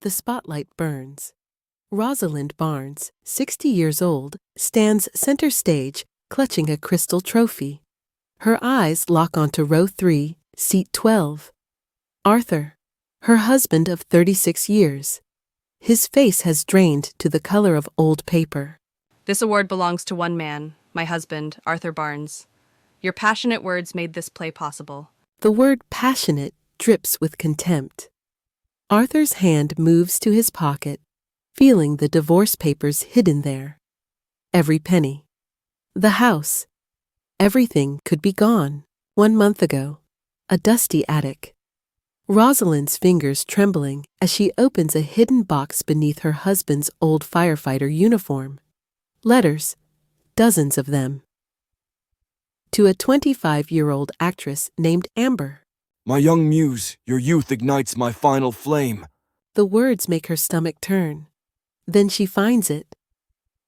The spotlight burns. Rosalind Barnes, 60 years old, stands center stage, clutching a crystal trophy. Her eyes lock onto row 3, seat 12. Arthur, her husband of 36 years. His face has drained to the color of old paper. This award belongs to one man, my husband, Arthur Barnes. Your passionate words made this play possible. The word passionate drips with contempt. Arthur's hand moves to his pocket, feeling the divorce papers hidden there. Every penny. The house. Everything could be gone. 1 month ago. A dusty attic. Rosalind's fingers trembling as she opens a hidden box beneath her husband's old firefighter uniform. Letters. Dozens of them. To a 25-year-old actress named Amber. My young muse, your youth ignites my final flame. The words make her stomach turn. Then she finds it.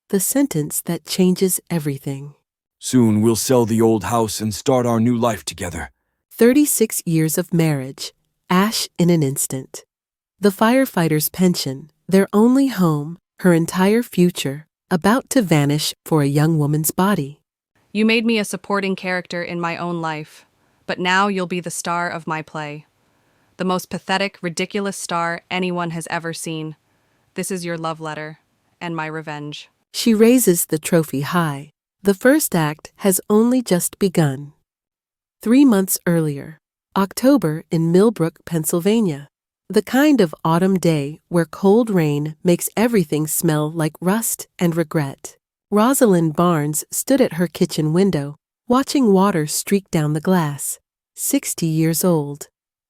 The sentence that changes everything. Soon we'll sell the old house and start our new life together. 36 years of marriage, ash in an instant. The firefighter's pension, their only home, her entire future, about to vanish for a young woman's body. You made me a supporting character in my own life, but now you'll be the star of my play. The most pathetic, ridiculous star anyone has ever seen. This is your love letter, and my revenge. She raises the trophy high. The first act has only just begun. 3 months earlier, October in Millbrook, Pennsylvania. The kind of autumn day where cold rain makes everything smell like rust and regret. Rosalind Barnes stood at her kitchen window, watching water streak down the glass. 60 years old.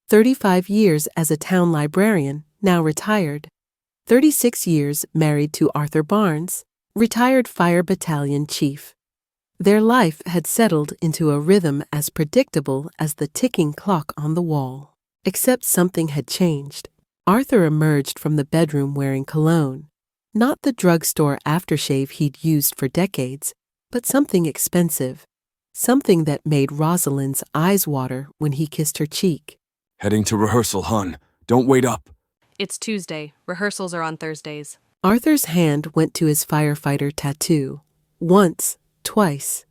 35 years as a town librarian, now retired. 36 years married to Arthur Barnes, retired fire battalion chief. Their life had settled into a rhythm as predictable as the ticking clock on the wall. Except something had changed. Arthur emerged from the bedroom wearing cologne. Not the drugstore aftershave he'd used for decades, but something expensive. Something that made Rosalind's eyes water when he kissed her cheek. Heading to rehearsal, hun. Don't wait up. It's Tuesday. Rehearsals are on Thursdays. Arthur's hand went to his firefighter tattoo. Once, twice.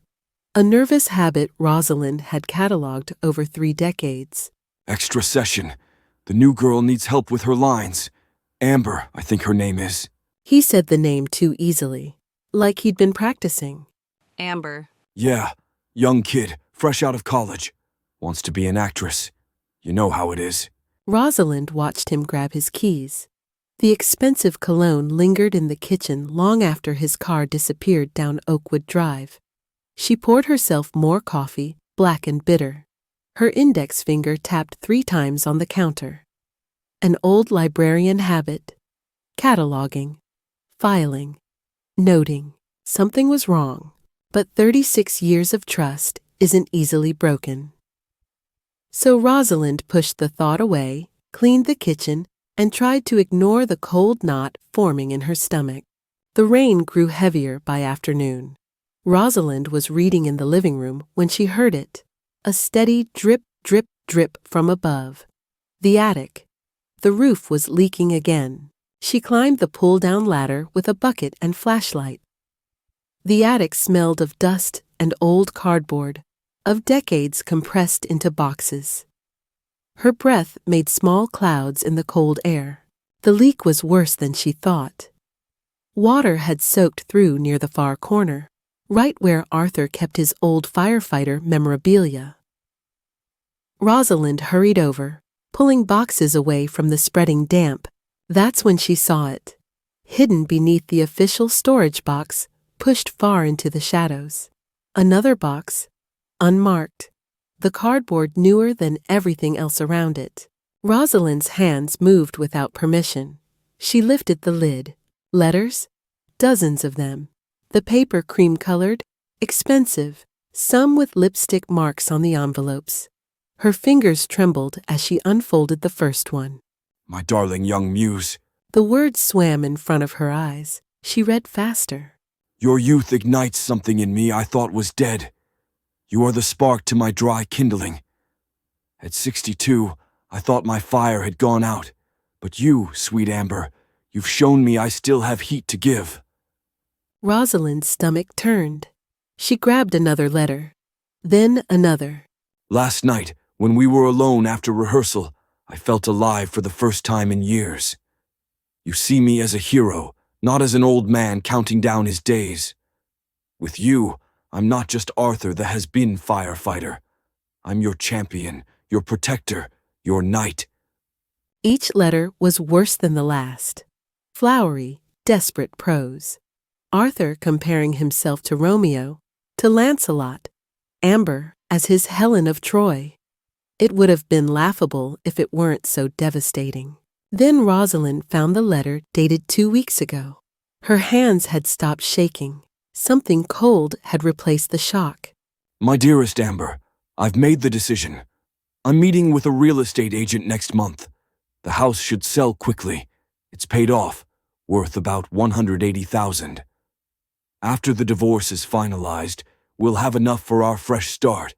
A nervous habit Rosalind had catalogued over 3 decades. Extra session. The new girl needs help with her lines. Amber, I think her name is. He said the name too easily, like he'd been practicing. Amber. Yeah, young kid, fresh out of college. Wants to be an actress. You know how it is. Rosalind watched him grab his keys. The expensive cologne lingered in the kitchen long after his car disappeared down Oakwood Drive. She poured herself more coffee, black and bitter. Her index finger tapped 3 times on the counter. An old librarian habit. Cataloging. Filing. Noting. Something was wrong. But 36 years of trust isn't easily broken. So Rosalind pushed the thought away, cleaned the kitchen, and tried to ignore the cold knot forming in her stomach. The rain grew heavier by afternoon. Rosalind was reading in the living room when she heard it. A steady drip, drip, drip from above. The attic. The roof was leaking again. She climbed the pull-down ladder with a bucket and flashlight. The attic smelled of dust and old cardboard, of decades compressed into boxes. Her breath made small clouds in the cold air. The leak was worse than she thought. Water had soaked through near the far corner, right where Arthur kept his old firefighter memorabilia. Rosalind hurried over, pulling boxes away from the spreading damp. That's when she saw it, hidden beneath the official storage box, pushed far into the shadows. Another box, unmarked, the cardboard newer than everything else around it. Rosalind's hands moved without permission. She lifted the lid. Letters? Dozens of them. The paper cream-colored, expensive, some with lipstick marks on the envelopes. Her fingers trembled as she unfolded the first one. My darling young muse. The words swam in front of her eyes. She read faster. Your youth ignites something in me I thought was dead. You are the spark to my dry kindling. At 62, I thought my fire had gone out, But you, sweet Amber, you've shown me I still have heat to give. Rosalind's stomach turned. She grabbed another letter, then another. Last night, when we were alone after rehearsal, I felt alive for the first time in years. You see me as a hero, not as an old man counting down his days. With you, I'm not just Arthur the has-been firefighter. I'm your champion, your protector, your knight. Each letter was worse than the last. Flowery, desperate prose. Arthur comparing himself to Romeo, to Lancelot, Amber as his Helen of Troy. It would have been laughable if it weren't so devastating. Then Rosalind found the letter dated 2 weeks ago. Her hands had stopped shaking. Something cold had replaced the shock. My dearest Amber, I've made the decision. I'm meeting with a real estate agent next month. The house should sell quickly. It's paid off, worth about $180,000. After the divorce is finalized, we'll have enough for our fresh start.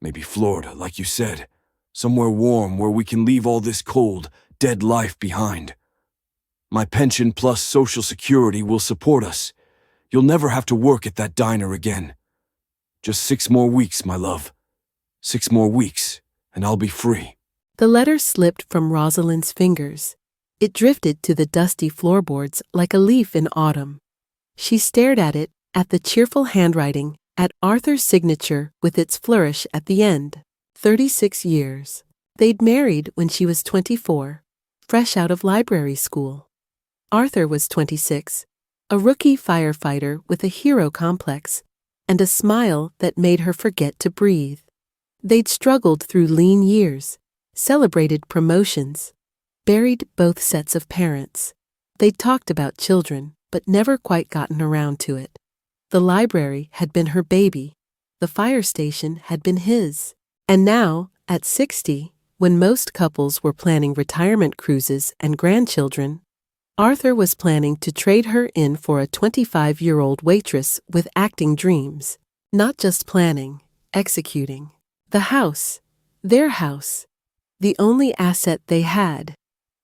Maybe Florida, like you said. Somewhere warm where we can leave all this cold, dead life behind. My pension plus Social Security will support us. You'll never have to work at that diner again. Just 6 more weeks, my love. 6 more weeks, and I'll be free. The letter slipped from Rosalind's fingers. It drifted to the dusty floorboards like a leaf in autumn. She stared at it, at the cheerful handwriting, at Arthur's signature with its flourish at the end. 36 years. They'd married when she was 24, fresh out of library school. Arthur was 26, a rookie firefighter with a hero complex and a smile that made her forget to breathe. They'd struggled through lean years, celebrated promotions, buried both sets of parents. They'd talked about children, but never quite gotten around to it. The library had been her baby. The fire station had been his. And now, at 60, when most couples were planning retirement cruises and grandchildren, Arthur was planning to trade her in for a 25-year-old waitress with acting dreams. Not just planning, executing. The house, their house, the only asset they had.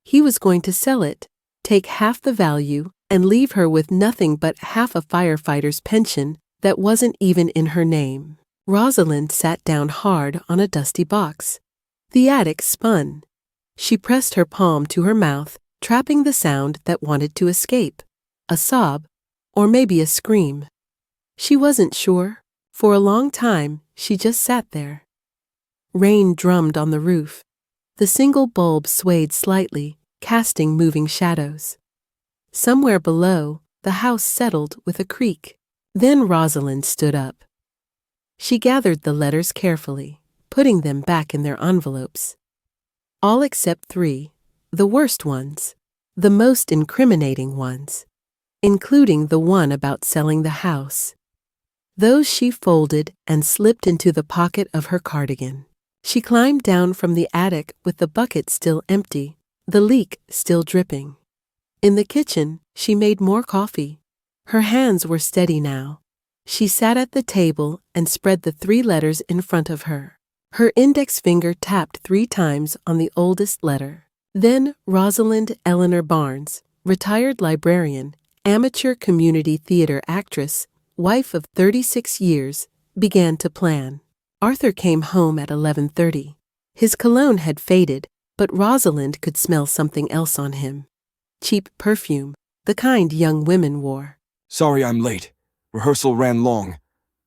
He was going to sell it, take half the value, and leave her with nothing but half a firefighter's pension that wasn't even in her name. Rosalind sat down hard on a dusty box. The attic spun. She pressed her palm to her mouth, trapping the sound that wanted to escape. A sob, or maybe a scream. She wasn't sure. For a long time, she just sat there. Rain drummed on the roof. The single bulb swayed slightly, casting moving shadows. Somewhere below, the house settled with a creak. Then Rosalind stood up. She gathered the letters carefully, putting them back in their envelopes. All except 3, the worst ones, the most incriminating ones, including the one about selling the house. Those she folded and slipped into the pocket of her cardigan. She climbed down from the attic with the bucket still empty, the leak still dripping. In the kitchen, she made more coffee. Her hands were steady now. She sat at the table and spread the 3 letters in front of her. Her index finger tapped 3 times on the oldest letter. Then Rosalind Eleanor Barnes, retired librarian, amateur community theater actress, wife of 36 years, began to plan. Arthur came home at 11:30. His cologne had faded, but Rosalind could smell something else on him. Cheap perfume, the kind young women wore. Sorry I'm late. Rehearsal ran long.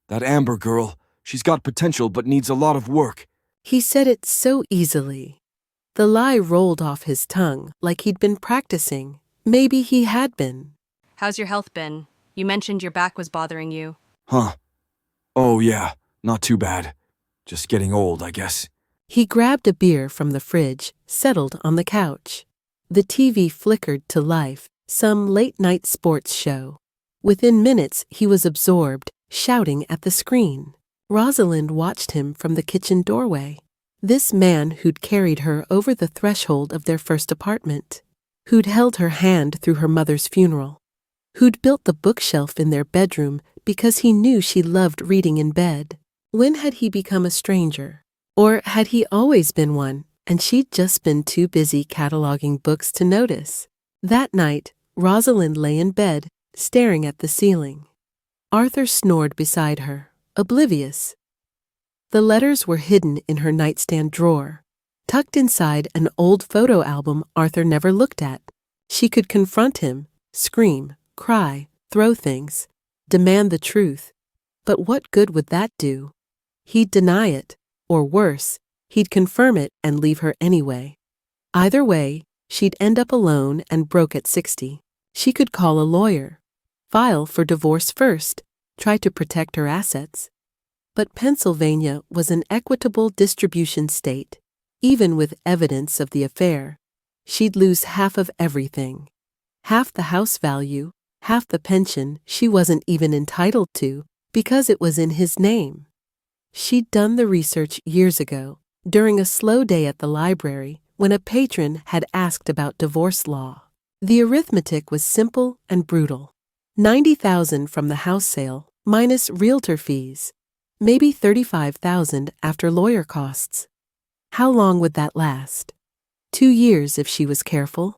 That Amber girl, she's got potential but needs a lot of work. He said it so easily. The lie rolled off his tongue like he'd been practicing. Maybe he had been. How's your health been? You mentioned your back was bothering you. Huh. Oh yeah, not too bad. Just getting old, I guess. He grabbed a beer from the fridge, settled on the couch. The TV flickered to life, some late-night sports show. Within minutes, he was absorbed, shouting at the screen. Rosalind watched him from the kitchen doorway. This man who'd carried her over the threshold of their first apartment, who'd held her hand through her mother's funeral, who'd built the bookshelf in their bedroom because he knew she loved reading in bed. When had he become a stranger? Or had he always been one and she'd just been too busy cataloging books to notice. That night, Rosalind lay in bed, staring at the ceiling. Arthur snored beside her, oblivious. The letters were hidden in her nightstand drawer, tucked inside an old photo album Arthur never looked at. She could confront him, scream, cry, throw things, demand the truth. But what good would that do? He'd deny it, or worse, he'd confirm it and leave her anyway. Either way, she'd end up alone and broke at 60. She could call a lawyer, file for divorce first, try to protect her assets. But Pennsylvania was an equitable distribution state. Even with evidence of the affair, she'd lose half of everything. Half the house value, half the pension she wasn't even entitled to because it was in his name. She'd done the research years ago, during a slow day at the library when a patron had asked about divorce law. The arithmetic was simple and brutal. $90,000 from the house sale, minus realtor fees. Maybe $35,000 after lawyer costs. How long would that last? 2 years if she was careful?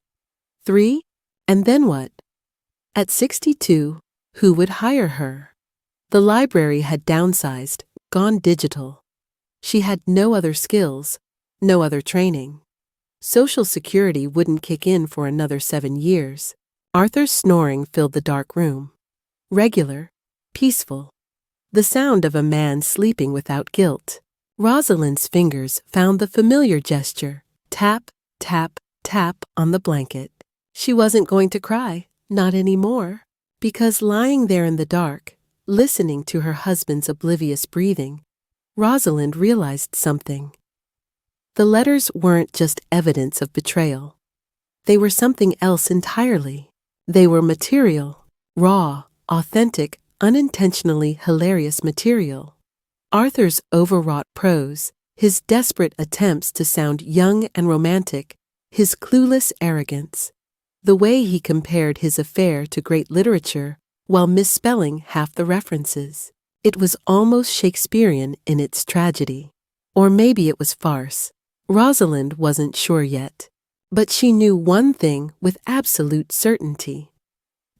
3? And then what? At 62, who would hire her? The library had downsized, gone digital. She had no other skills, no other training. Social Security wouldn't kick in for another 7 years. Arthur's snoring filled the dark room. Regular, peaceful. The sound of a man sleeping without guilt. Rosalind's fingers found the familiar gesture, tap, tap, tap on the blanket. She wasn't going to cry, not anymore, because lying there in the dark, listening to her husband's oblivious breathing, Rosalind realized something. The letters weren't just evidence of betrayal. They were something else entirely. They were material, raw, authentic, unintentionally hilarious material. Arthur's overwrought prose, his desperate attempts to sound young and romantic, his clueless arrogance, the way he compared his affair to great literature while misspelling half the references. It was almost Shakespearean in its tragedy. Or maybe it was farce. Rosalind wasn't sure yet. But she knew one thing with absolute certainty.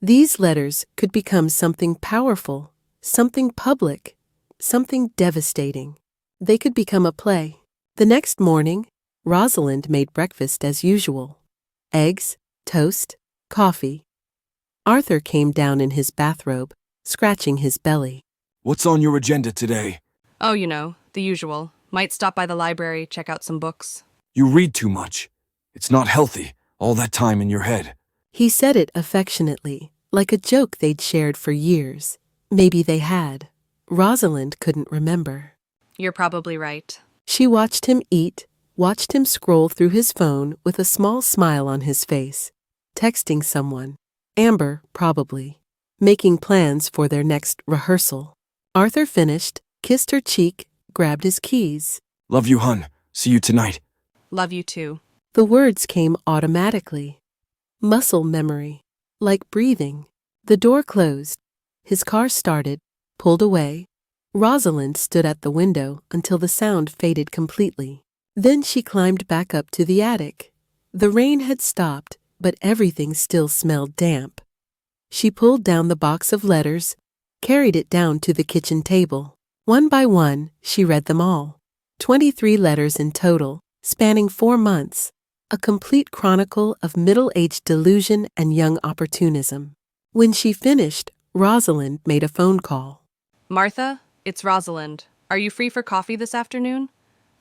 These letters could become something powerful, something public, something devastating. They could become a play. The next morning, Rosalind made breakfast as usual. Eggs, toast, coffee. Arthur came down in his bathrobe, scratching his belly. What's on your agenda today? Oh, the usual. Might stop by the library, check out some books. You read too much. It's not healthy, all that time in your head. He said it affectionately, like a joke they'd shared for years. Maybe they had. Rosalind couldn't remember. You're probably right. She watched him eat, watched him scroll through his phone with a small smile on his face, texting someone. Amber, probably. Making plans for their next rehearsal. Arthur finished, kissed her cheek, grabbed his keys. Love you, hun. See you tonight. Love you too. The words came automatically. Muscle memory. Like breathing. The door closed. His car started, pulled away. Rosalind stood at the window until the sound faded completely. Then she climbed back up to the attic. The rain had stopped, but everything still smelled damp. She pulled down the box of letters, carried it down to the kitchen table. One by one, she read them all. 23 letters in total, spanning 4 months. A complete chronicle of middle-aged delusion and young opportunism. When she finished, Rosalind made a phone call. Martha, it's Rosalind. Are you free for coffee this afternoon?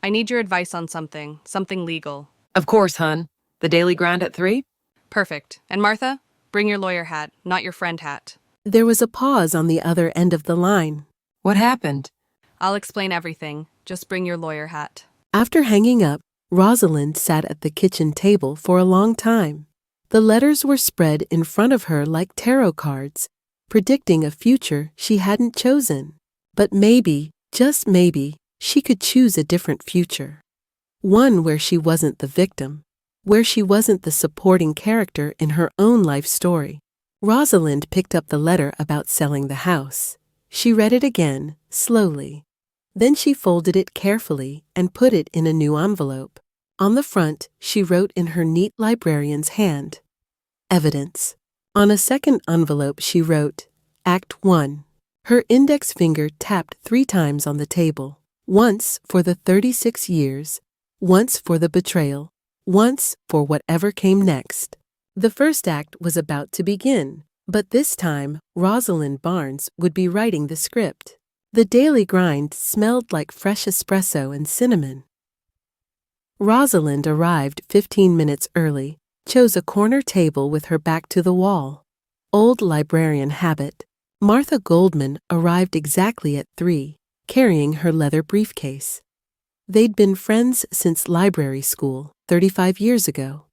I need your advice on something legal. Of course, hun. The Daily Grind at 3? Perfect. And Martha, bring your lawyer hat, not your friend hat. There was a pause on the other end of the line. What happened? I'll explain everything. Just bring your lawyer hat. After hanging up, Rosalind sat at the kitchen table for a long time. The letters were spread in front of her like tarot cards, predicting a future she hadn't chosen. But maybe, just maybe, she could choose a different future. One where she wasn't the victim, where she wasn't the supporting character in her own life story. Rosalind picked up the letter about selling the house. She read it again, slowly. Then she folded it carefully and put it in a new envelope. On the front, she wrote in her neat librarian's hand, Evidence. On a second envelope, she wrote, Act 1. Her index finger tapped 3 times on the table. Once for the 36 years, once for the betrayal, once for whatever came next. The first act was about to begin, but this time Rosalind Barnes would be writing the script. The daily grind smelled like fresh espresso and cinnamon. Rosalind arrived 15 minutes early, chose a corner table with her back to the wall. Old librarian habit. Martha Goldman arrived exactly at 3, carrying her leather briefcase. They'd been friends since library school 35 years ago.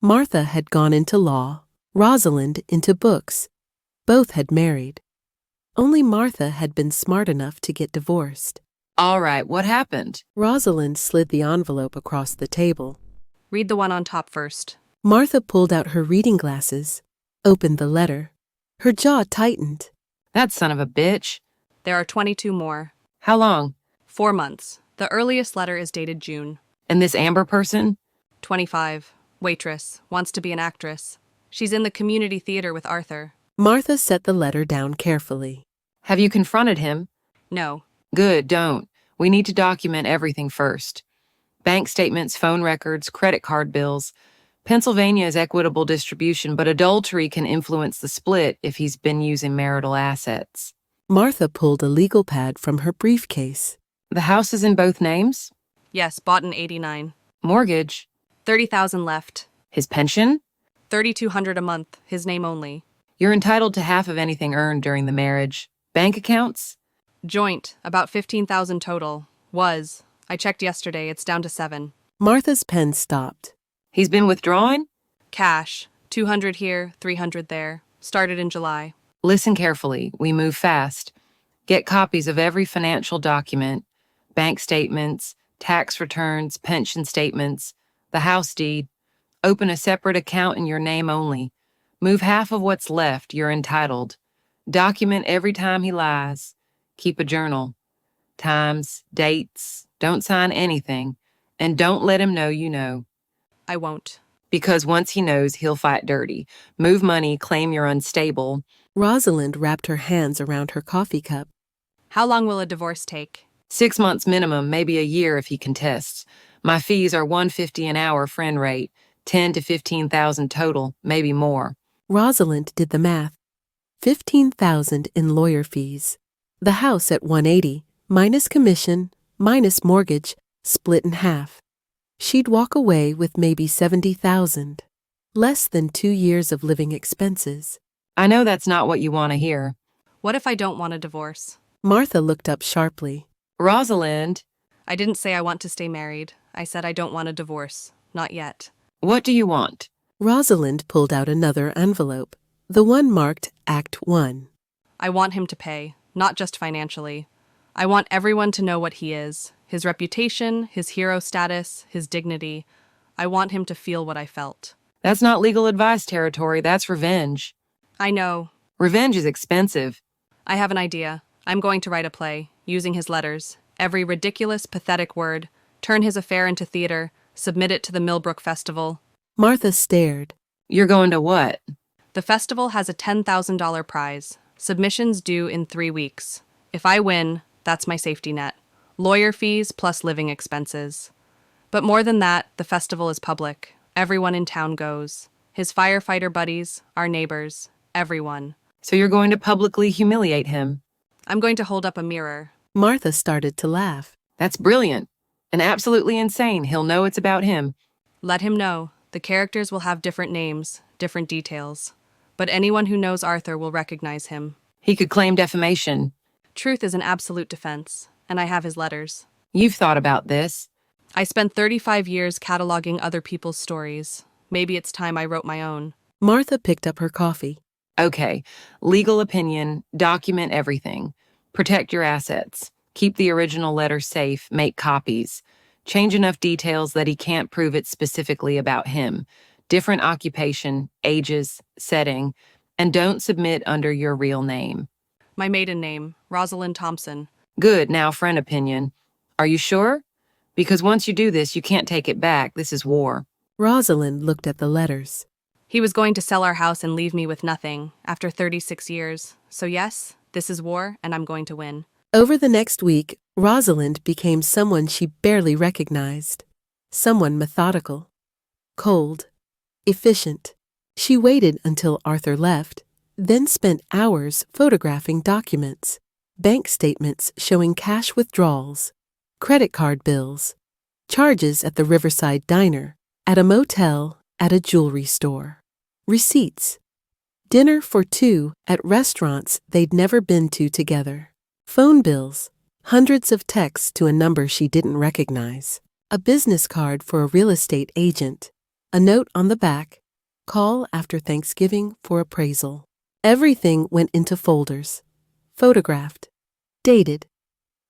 Martha had gone into law, Rosalind into books. Both had married. Only Martha had been smart enough to get divorced. All right, what happened? Rosalind slid the envelope across the table. Read the one on top first. Martha pulled out her reading glasses, opened the letter. Her jaw tightened. That son of a bitch. There are 22 more. How long? 4 months. The earliest letter is dated June. And this Amber person? 25. Waitress. Wants to be an actress. She's in the community theater with Arthur. Martha set the letter down carefully. Have you confronted him? No. Good, don't. We need to document everything first. Bank statements, phone records, credit card bills. Pennsylvania is equitable distribution, but adultery can influence the split if he's been using marital assets. Martha pulled a legal pad from her briefcase. The house is in both names? Yes, bought in 89. Mortgage? 30,000 left. His pension? 3,200 a month, his name only. You're entitled to half of anything earned during the marriage. Bank accounts? Joint, about 15,000 total. Was. I checked yesterday, it's down to 7. Martha's pen stopped. He's been withdrawing? Cash, 200 here, 300 there. Started in July. Listen carefully. We move fast. Get copies of every financial document, bank statements, tax returns, pension statements, the house deed. Open a separate account in your name only. Move half of what's left. You're entitled. Document every time he lies. Keep a journal. Times, dates. Don't sign anything. And don't let him know you know. I won't. Because once he knows, he'll fight dirty. Move money, claim you're unstable. Rosalind wrapped her hands around her coffee cup. How long will a divorce take? 6 months minimum, maybe a year if he contests. My fees are $150 an hour friend rate, 10 to 15,000 total, maybe more. Rosalind did the math. 15,000 in lawyer fees. The house at 180, minus commission, minus mortgage, split in half. She'd walk away with maybe 70,000. Less than 2 years of living expenses. I know that's not what you want to hear. What if I don't want a divorce? Martha looked up sharply. Rosalind, I didn't say I want to stay married. I said I don't want a divorce. Not yet. what do you want? Rosalind pulled out another envelope, the one marked Act 1. I want him to pay, not just financially. I want everyone to know what he is, his reputation, his hero status, his dignity. I want him to feel what I felt. That's not legal advice territory, that's revenge. I know. Revenge is expensive. I have an idea. I'm going to write a play, using his letters. Every ridiculous, pathetic word. Turn his affair into theater. Submit it to the Millbrook Festival. Martha stared. You're going to what? The festival has a $10,000 prize. Submissions due in 3 weeks. If I win, that's my safety net. Lawyer fees plus living expenses. But more than that, the festival is public. Everyone in town goes. His firefighter buddies, our neighbors, everyone. So you're going to publicly humiliate him. I'm going to hold up a mirror. Martha started to laugh. That's brilliant. And absolutely insane. He'll know it's about him. Let him know. The characters will have different names, different details. But anyone who knows Arthur will recognize him. He could claim defamation. Truth is an absolute defense, and I have his letters. You've thought about this. I spent 35 years cataloging other people's stories. Maybe it's time I wrote my own. Martha picked up her coffee. Okay, legal opinion, document everything. Protect your assets. Keep the original letter safe, make copies. Change enough details that he can't prove it's specifically about him. Different occupation, ages, setting, and don't submit under your real name. My maiden name, Rosalind Thompson. Good, now friend opinion. Are you sure? Because once you do this, you can't take it back. This is war. Rosalind looked at the letters. He was going to sell our house and leave me with nothing after 36 years. So yes, this is war, and I'm going to win. Over the next week, Rosalind became someone she barely recognized. Someone methodical, cold, efficient. She waited until Arthur left, then spent hours photographing documents, bank statements showing cash withdrawals, credit card bills, charges at the Riverside Diner, at a motel, at a jewelry store, receipts, dinner for two at restaurants they'd never been to together, phone bills, hundreds of texts to a number she didn't recognize, a business card for a real estate agent, a note on the back, call after Thanksgiving for appraisal. Everything went into folders, photographed, dated,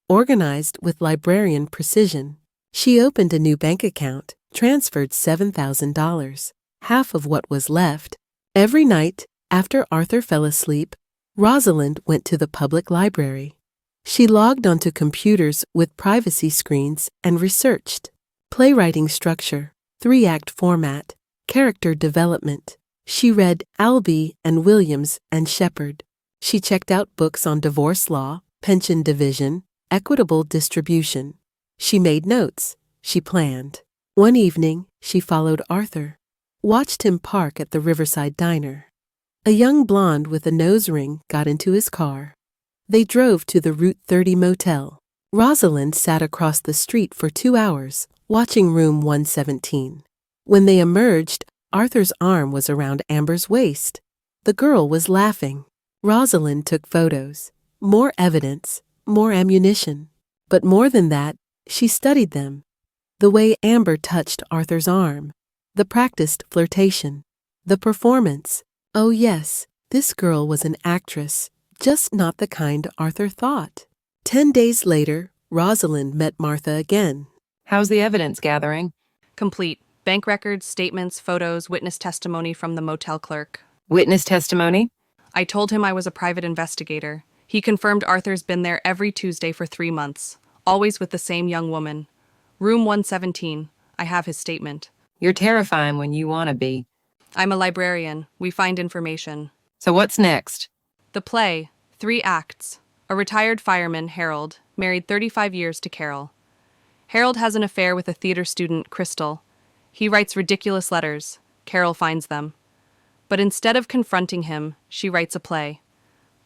organized with librarian precision. She opened a new bank account, transferred $7,000, half of what was left. Every night, after Arthur fell asleep, Rosalind went to the public library. She logged onto computers with privacy screens and researched playwriting structure, 3-act format, character development. She read Albee and Williams and Shepard. She checked out books on divorce law, pension division, equitable distribution. She made notes. She planned. One evening, she followed Arthur, watched him park at the Riverside Diner. A young blonde with a nose ring got into his car. They drove to the Route 30 motel. Rosalind sat across the street for 2 hours, watching room 117. When they emerged, Arthur's arm was around Amber's waist. The girl was laughing. Rosalind took photos. More evidence, more ammunition. But more than that, she studied them. The way Amber touched Arthur's arm, the practiced flirtation, the performance. Oh yes, this girl was an actress, just not the kind Arthur thought. 10 days later, Rosalind met Martha again. How's the evidence gathering? Complete. Bank records, statements, photos, witness testimony from the motel clerk. Witness testimony? I told him I was a private investigator. He confirmed Arthur's been there every Tuesday for 3 months, always with the same young woman. Room 117. I have his statement. You're terrifying when you want to be. I'm a librarian. We find information. So what's next? The play, 3 acts. A retired fireman, Harold, married 35 years to Carol. Harold has an affair with a theater student, Crystal. He writes ridiculous letters. Carol finds them. But instead of confronting him, she writes a play.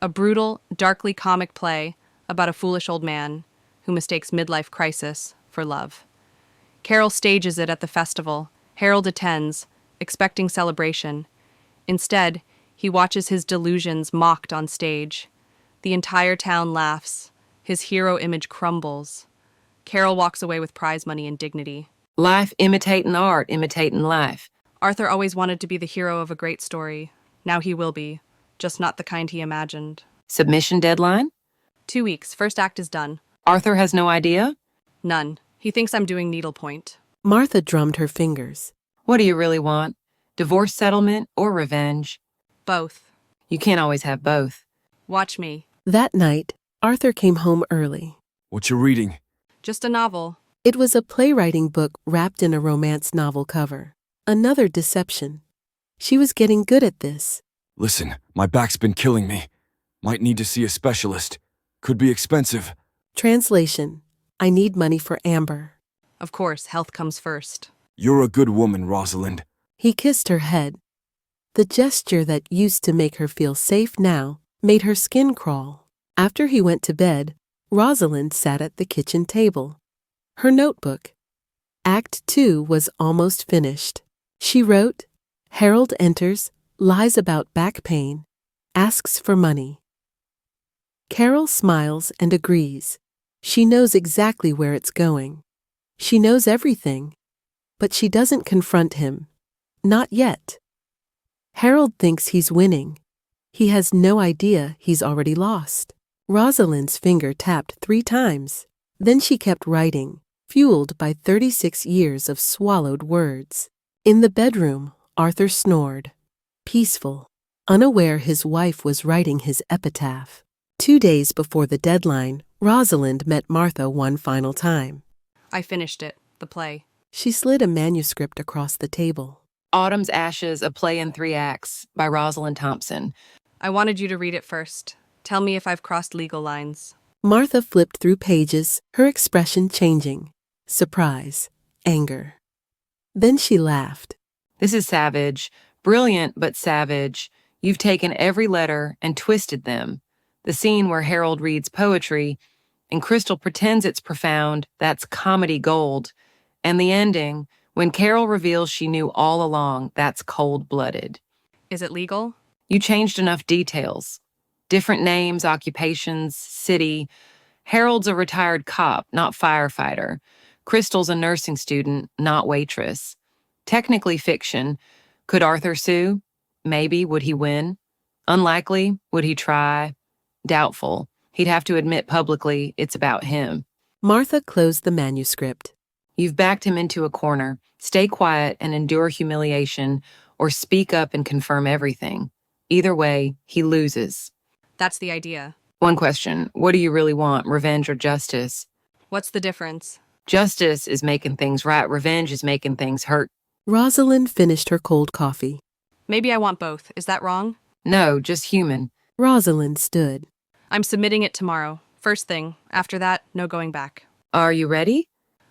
A brutal, darkly comic play about a foolish old man who mistakes midlife crisis for love. Carol stages it at the festival. Harold attends, expecting celebration. Instead, he watches his delusions mocked on stage. The entire town laughs. His hero image crumbles. Carol walks away with prize money and dignity. Life imitating art, imitating life. Arthur always wanted to be the hero of a great story. Now he will be, just not the kind he imagined. Submission deadline? 2 weeks. First act is done. Arthur has no idea? None. He thinks I'm doing needlepoint. Martha drummed her fingers. What do you really want? Divorce settlement or revenge? Both. You can't always have both. Watch me. That night, Arthur came home early. What you reading? Just a novel. It was a playwriting book wrapped in a romance novel cover. Another deception. She was getting good at this. Listen, my back's been killing me. Might need to see a specialist. Could be expensive. Translation. I need money for Amber. Of course, health comes first. You're a good woman, Rosalind. He kissed her head. The gesture that used to make her feel safe now made her skin crawl. After he went to bed, Rosalind sat at the kitchen table. Her notebook. Act 2 was almost finished. She wrote, Harold enters, lies about back pain, asks for money. Carol smiles and agrees. She knows exactly where it's going. She knows everything, but she doesn't confront him. Not yet. Harold thinks he's winning. He has no idea he's already lost. Rosalind's finger tapped 3 times. Then she kept writing, fueled by 36 years of swallowed words. In the bedroom, Arthur snored. Peaceful, unaware his wife was writing his epitaph. 2 days before the deadline, Rosalind met Martha one final time. I finished it, the play. She slid a manuscript across the table. Autumn's Ashes, a play in 3 acts by Rosalind Thompson. I wanted you to read it first. Tell me if I've crossed legal lines. Martha flipped through pages, her expression changing. Surprise, anger. Then she laughed. This is savage. Brilliant, but savage. You've taken every letter and twisted them. The scene where Harold reads poetry and Crystal pretends it's profound, that's comedy gold. And the ending, when Carol reveals she knew all along, that's cold-blooded. Is it legal? You changed enough details. Different names, occupations, city. Harold's a retired cop, not firefighter. Crystal's a nursing student, not waitress. Technically fiction. Could Arthur sue? Maybe. Would he win? Unlikely. Would he try? Doubtful. He'd have to admit publicly it's about him. Martha closed the manuscript. You've backed him into a corner. Stay quiet and endure humiliation, or speak up and confirm everything. Either way, he loses. That's the idea. One question. What do you really want, revenge or justice? What's the difference? Justice is making things right. Revenge is making things hurt. Rosalind finished her cold coffee. Maybe I want both. Is that wrong? No, just human. Rosalind stood. I'm submitting it tomorrow. First thing. After that, no going back. Are you ready?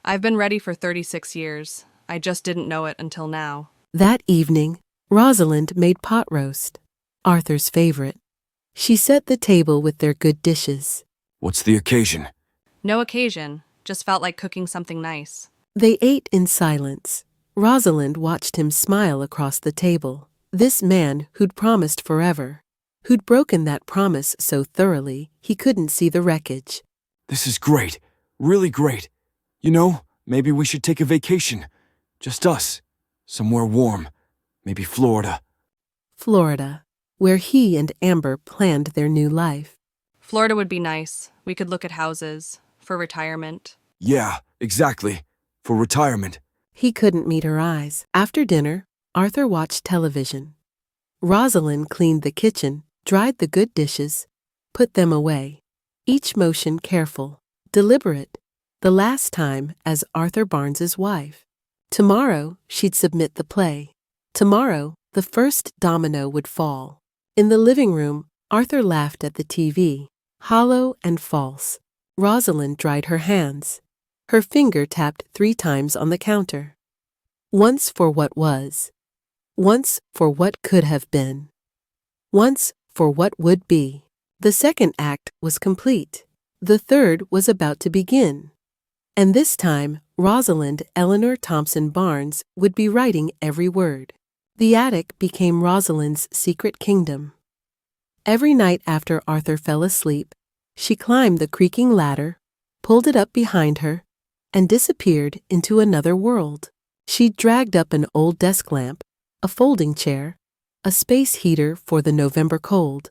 I've been ready for 36 years. I just didn't know it until now. That evening, Rosalind made pot roast, Arthur's favorite. She set the table with their good dishes. What's the occasion? No occasion. Just felt like cooking something nice. They ate in silence. Rosalind watched him smile across the table. This man who'd promised forever, who'd broken that promise so thoroughly he couldn't see the wreckage. This is great. Really great. You know, maybe we should take a vacation. Just us. Somewhere warm. Maybe Florida. Florida, where he and Amber planned their new life. Florida would be nice. We could look at houses. For retirement. Yeah, exactly. For retirement. He couldn't meet her eyes. After dinner, Arthur watched television. Rosalind cleaned the kitchen, dried the good dishes, put them away. Each motion careful, deliberate. The last time as Arthur Barnes's wife. Tomorrow, she'd submit the play. Tomorrow, the first domino would fall. In the living room, Arthur laughed at the TV, hollow and false. Rosalind dried her hands. Her finger tapped 3 times on the counter. Once for what was. Once for what could have been. Once for what would be. The second act was complete. The third was about to begin. And this time, Rosalind Eleanor Thompson Barnes would be writing every word. The attic became Rosalind's secret kingdom. Every night after Arthur fell asleep, she climbed the creaking ladder, pulled it up behind her, and disappeared into another world. She dragged up an old desk lamp, a folding chair, a space heater for the November cold,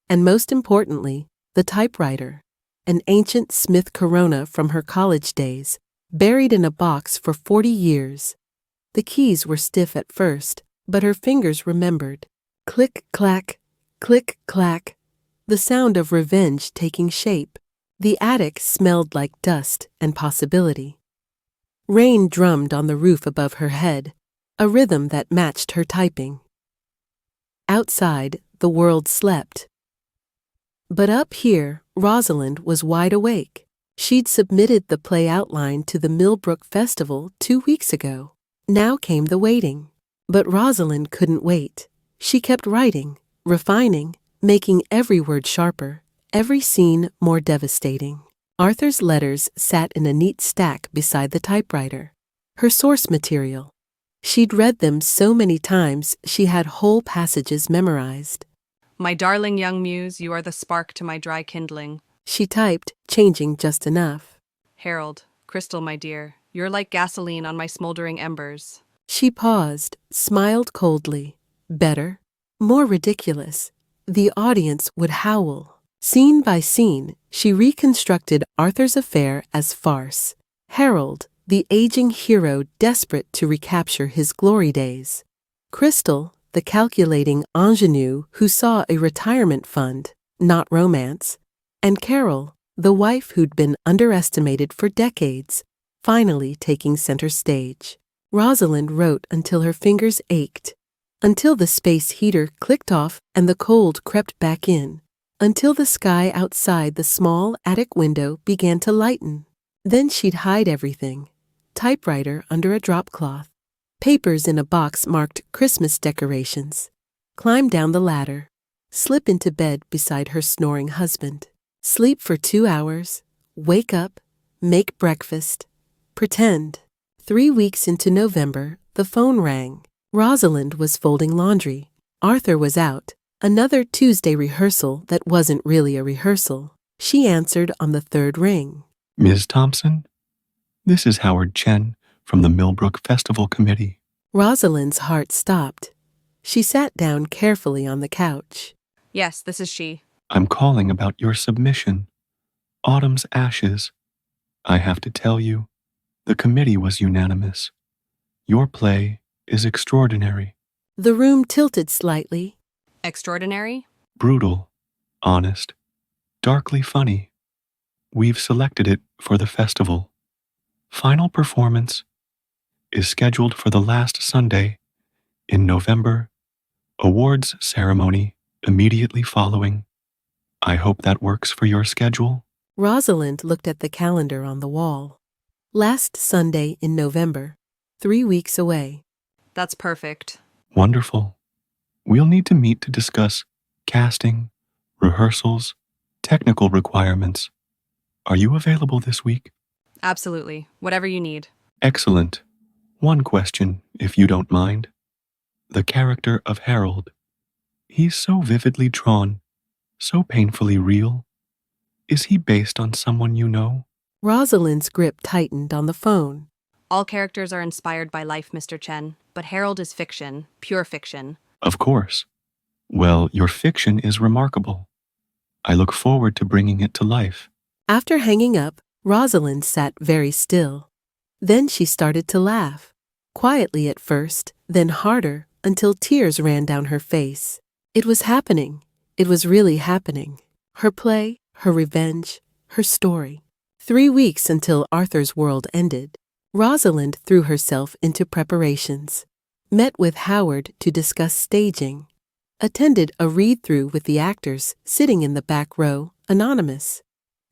and most importantly, the typewriter, an ancient Smith Corona from her college days, buried in a box for 40 years. The keys were stiff at first, but her fingers remembered. Click, clack, click, clack. The sound of revenge taking shape. The attic smelled like dust and possibility. Rain drummed on the roof above her head, a rhythm that matched her typing. Outside, the world slept. But up here, Rosalind was wide awake. She'd submitted the play outline to the Millbrook Festival 2 weeks ago. Now came the waiting. But Rosalind couldn't wait. She kept writing, refining, making every word sharper, every scene more devastating. Arthur's letters sat in a neat stack beside the typewriter, her source material. She'd read them so many times she had whole passages memorized. My darling young muse, you are the spark to my dry kindling. She typed, changing just enough. Harold, Crystal, my dear, you're like gasoline on my smoldering embers. She paused, smiled coldly. Better, more ridiculous. The audience would howl. Scene by scene, she reconstructed Arthur's affair as farce. Harold, the aging hero desperate to recapture his glory days. Crystal, the calculating ingenue who saw a retirement fund, not romance. And Carol, the wife who'd been underestimated for decades, finally taking center stage. Rosalind wrote until her fingers ached, until the space heater clicked off and the cold crept back in, until the sky outside the small attic window began to lighten. Then she'd hide everything: typewriter under a drop cloth, papers in a box marked Christmas decorations, climb down the ladder, slip into bed beside her snoring husband, sleep for 2 hours, wake up, make breakfast, pretend. 3 weeks into November, the phone rang. Rosalind was folding laundry. Arthur was out. Another Tuesday rehearsal that wasn't really a rehearsal. She answered on the third ring. Ms. Thompson, this is Howard Chen from the Millbrook Festival Committee. Rosalind's heart stopped. She sat down carefully on the couch. Yes, this is she. I'm calling about your submission, Autumn's Ashes. I have to tell you, the committee was unanimous. Your play is extraordinary. The room tilted slightly. Extraordinary? Brutal, honest, darkly funny. We've selected it for the festival. Final performance is scheduled for the last Sunday in November. Awards ceremony immediately following. I hope that works for your schedule. Rosalind looked at the calendar on the wall. Last Sunday in November, 3 weeks away. That's perfect. Wonderful. We'll need to meet to discuss casting, rehearsals, technical requirements. Are you available this week? Absolutely. Whatever you need. Excellent. One question, if you don't mind. The character of Harold. He's so vividly drawn, so painfully real. Is he based on someone you know? Rosalind's grip tightened on the phone. All characters are inspired by life, Mr. Chen, but Harold is fiction, pure fiction. Of course. Well, your fiction is remarkable. I look forward to bringing it to life. After hanging up, Rosalind sat very still. Then she started to laugh, quietly at first, then harder, until tears ran down her face. It was happening. It was really happening. Her play, her revenge, her story. 3 weeks until Arthur's world ended. Rosalind threw herself into preparations, met with Howard to discuss staging, attended a read-through with the actors sitting in the back row, anonymous.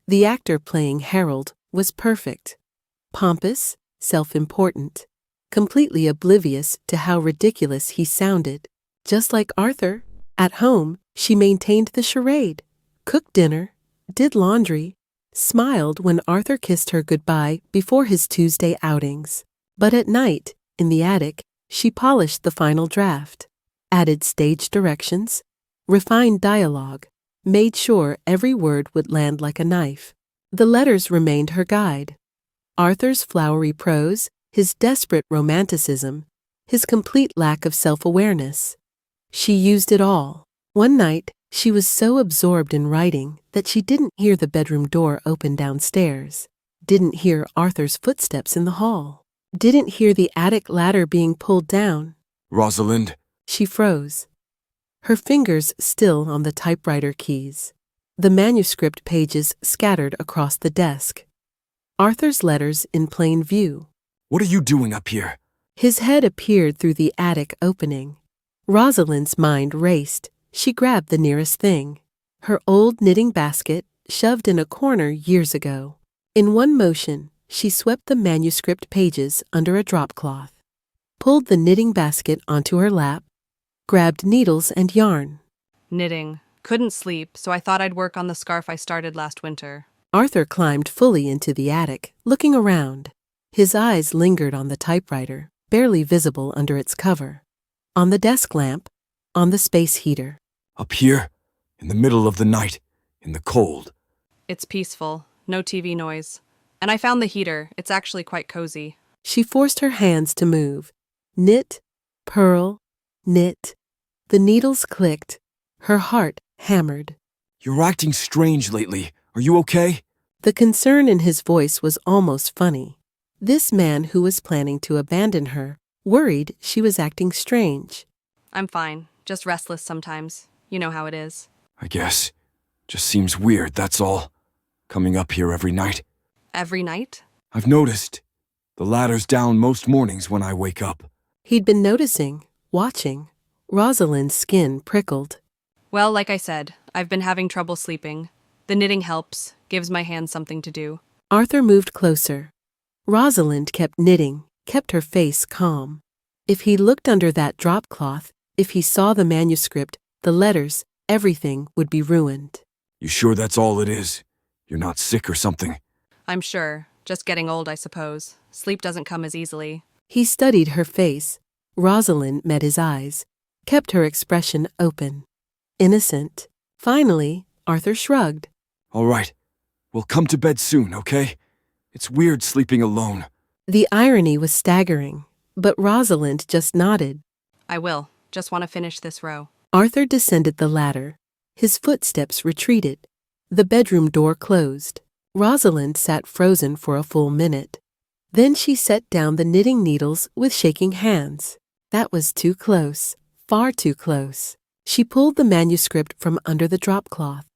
The actor playing Harold was perfect, pompous, self-important, completely oblivious to how ridiculous he sounded. Just like Arthur, at home, she maintained the charade, cooked dinner, did laundry, smiled when Arthur kissed her goodbye before his Tuesday outings. But at night, in the attic, she polished the final draft, added stage directions, refined dialogue, made sure every word would land like a knife. The letters remained her guide. Arthur's flowery prose, his desperate romanticism, his complete lack of self-awareness. She used it all. One night, she was so absorbed in writing that she didn't hear the bedroom door open downstairs, didn't hear Arthur's footsteps in the hall, didn't hear the attic ladder being pulled down. Rosalind? She froze, her fingers still on the typewriter keys, the manuscript pages scattered across the desk. Arthur's letters in plain view. What are you doing up here? His head appeared through the attic opening. Rosalind's mind raced. She grabbed the nearest thing, her old knitting basket shoved in a corner years ago. In one motion, she swept the manuscript pages under a drop cloth, pulled the knitting basket onto her lap, grabbed needles and yarn. Knitting. Couldn't sleep, so I thought I'd work on the scarf I started last winter. Arthur climbed fully into the attic, looking around. His eyes lingered on the typewriter, barely visible under its cover, on the desk lamp, on the space heater. Up here? In the middle of the night? In the cold? It's peaceful. No TV noise. And I found the heater. It's actually quite cozy. She forced her hands to move. Knit, purl, knit. The needles clicked. Her heart hammered. You're acting strange lately. Are you okay? The concern in his voice was almost funny. This man who was planning to abandon her worried she was acting strange. I'm fine. Just restless sometimes. You know how it is. I guess. Just seems weird, that's all. Coming up here every night. Every night? I've noticed. The ladder's down most mornings when I wake up. He'd been noticing, watching. Rosalind's skin prickled. Well, like I said, I've been having trouble sleeping. The knitting helps, gives my hands something to do. Arthur moved closer. Rosalind kept knitting, kept her face calm. If he looked under that drop cloth, if he saw the manuscript, the letters, everything would be ruined. You sure that's all it is? You're not sick or something? I'm sure. Just getting old, I suppose. Sleep doesn't come as easily. He studied her face. Rosalind met his eyes, kept her expression open. Innocent. Finally, Arthur shrugged. All right. We'll come to bed soon, okay? It's weird sleeping alone. The irony was staggering, but Rosalind just nodded. I will. Just want to finish this row. Arthur descended the ladder. His footsteps retreated. The bedroom door closed. Rosalind sat frozen for a full minute. Then she set down the knitting needles with shaking hands. That was too close, far too close. She pulled the manuscript from under the drop cloth,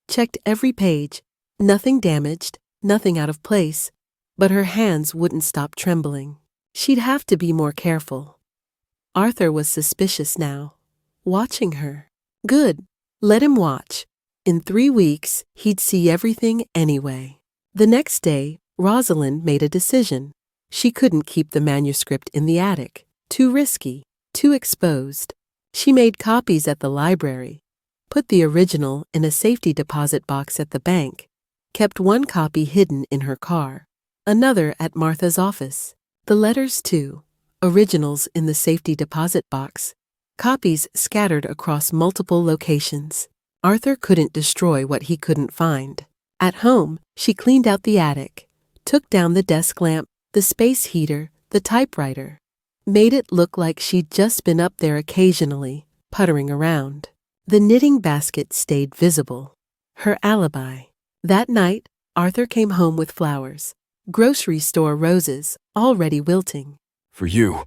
checked every page, nothing damaged, nothing out of place, but her hands wouldn't stop trembling. She'd have to be more careful. Arthur was suspicious now, watching her. Good, let him watch. In 3 weeks, he'd see everything anyway. The next day, Rosalind made a decision. She couldn't keep the manuscript in the attic. Too risky, too exposed. She made copies at the library, put the original in a safety deposit box at the bank, kept one copy hidden in her car, another at Martha's office. The letters, too, originals in the safety deposit box, copies scattered across multiple locations. Arthur couldn't destroy what he couldn't find. At home, she cleaned out the attic, took down the desk lamp, the space heater, the typewriter, made it look like she'd just been up there occasionally, puttering around. The knitting basket stayed visible. Her alibi. That night, Arthur came home with flowers, grocery store roses, already wilting. For you,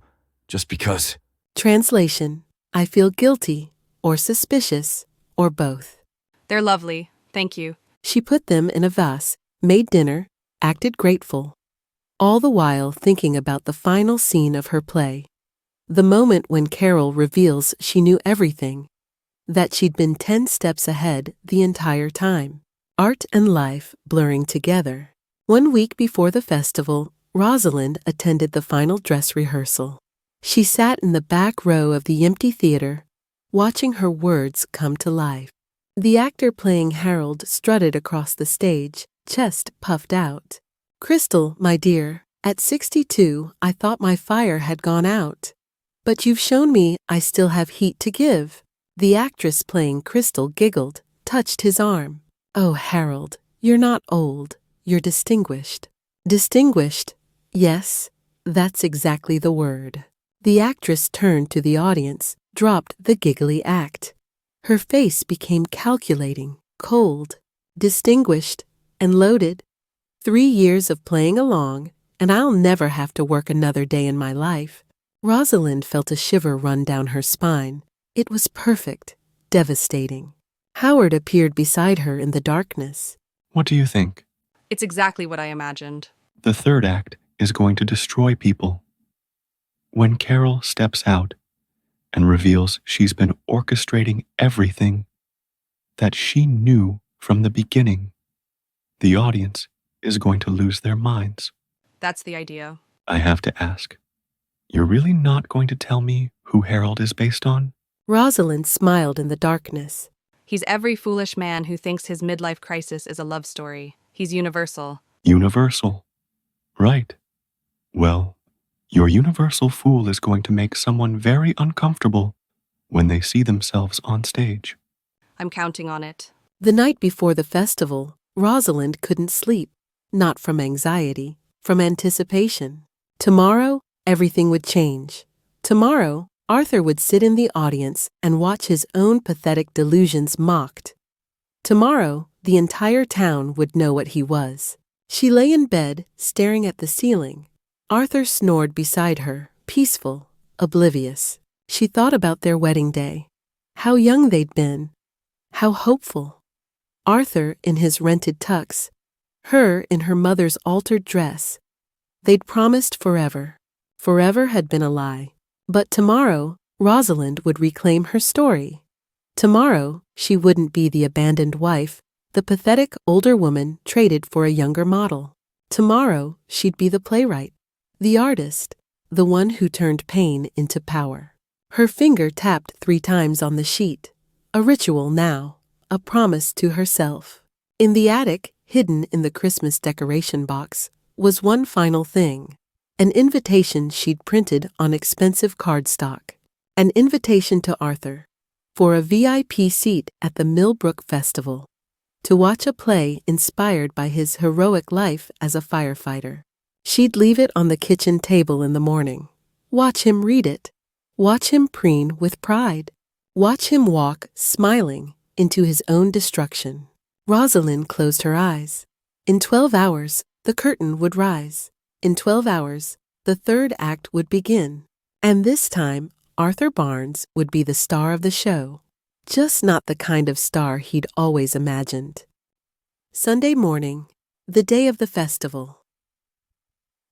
just because. Translation: I feel guilty, or suspicious, or both. They're lovely. Thank you. She put them in a vase, made dinner, acted grateful, all the while thinking about the final scene of her play. The moment when Carol reveals she knew everything, that she'd been 10 steps ahead the entire time. Art and life blurring together. 1 week before the festival, Rosalind attended the final dress rehearsal. She sat in the back row of the empty theater, watching her words come to life. The actor playing Harold strutted across the stage, chest puffed out. Crystal, my dear, at 62, I thought my fire had gone out. But you've shown me I still have heat to give. The actress playing Crystal giggled, touched his arm. Oh, Harold, you're not old, you're distinguished. Distinguished? Yes, that's exactly the word. The actress turned to the audience, dropped the giggly act. Her face became calculating, cold, distinguished, and loaded. 3 years of playing along, and I'll never have to work another day in my life. Rosalind felt a shiver run down her spine. It was perfect, devastating. Howard appeared beside her in the darkness. What do you think? It's exactly what I imagined. The third act is going to destroy people. When Carol steps out and reveals she's been orchestrating everything, that she knew from the beginning, the audience is going to lose their minds. That's the idea. I have to ask, you're really not going to tell me who Harold is based on? Rosalind smiled in the darkness. He's every foolish man who thinks his midlife crisis is a love story. He's universal. Universal. Right. Well, your universal fool is going to make someone very uncomfortable when they see themselves on stage. I'm counting on it. The night before the festival, Rosalind couldn't sleep, not from anxiety, from anticipation. Tomorrow, everything would change. Tomorrow, Arthur would sit in the audience and watch his own pathetic delusions mocked. Tomorrow, the entire town would know what he was. She lay in bed, staring at the ceiling. Arthur snored beside her, peaceful, oblivious. She thought about their wedding day. How young they'd been. How hopeful. Arthur in his rented tux. Her in her mother's altered dress. They'd promised forever. Forever had been a lie. But tomorrow, Rosalind would reclaim her story. Tomorrow, she wouldn't be the abandoned wife, the pathetic older woman traded for a younger model. Tomorrow, she'd be the playwright, the artist, the one who turned pain into power. Her finger tapped 3 times on the sheet. A ritual now, a promise to herself. In the attic, hidden in the Christmas decoration box, was one final thing. An invitation she'd printed on expensive cardstock. An invitation to Arthur for a VIP seat at the Millbrook Festival, to watch a play inspired by his heroic life as a firefighter. She'd leave it on the kitchen table in the morning. Watch him read it. Watch him preen with pride. Watch him walk, smiling, into his own destruction. Rosalind closed her eyes. In 12 hours, the curtain would rise. In 12 hours, the 3rd act would begin. And this time, Arthur Barnes would be the star of the show. Just not the kind of star he'd always imagined. Sunday morning, the day of the festival.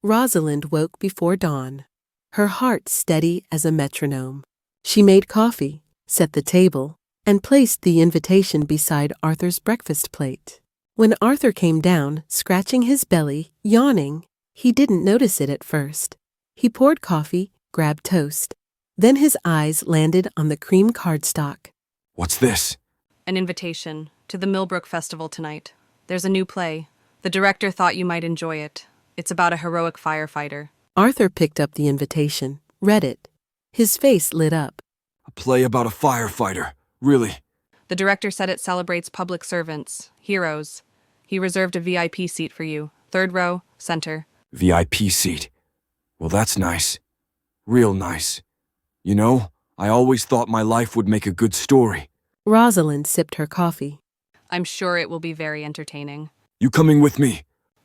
Rosalind woke before dawn, her heart steady as a metronome. She made coffee, set the table, and placed the invitation beside Arthur's breakfast plate. When Arthur came down, scratching his belly, yawning, he didn't notice it at first. He poured coffee, grabbed toast. Then his eyes landed on the cream cardstock. What's this? An invitation to the Millbrook Festival tonight. There's a new play. The director thought you might enjoy it. It's about a heroic firefighter. Arthur picked up the invitation, read it. His face lit up. A play about a firefighter. Really? The director said it celebrates public servants, heroes. He reserved a VIP seat for you. 3rd row, center. VIP seat. Well, that's nice. Real nice. You know, I always thought my life would make a good story. Rosalind sipped her coffee. I'm sure it will be very entertaining. You coming with me?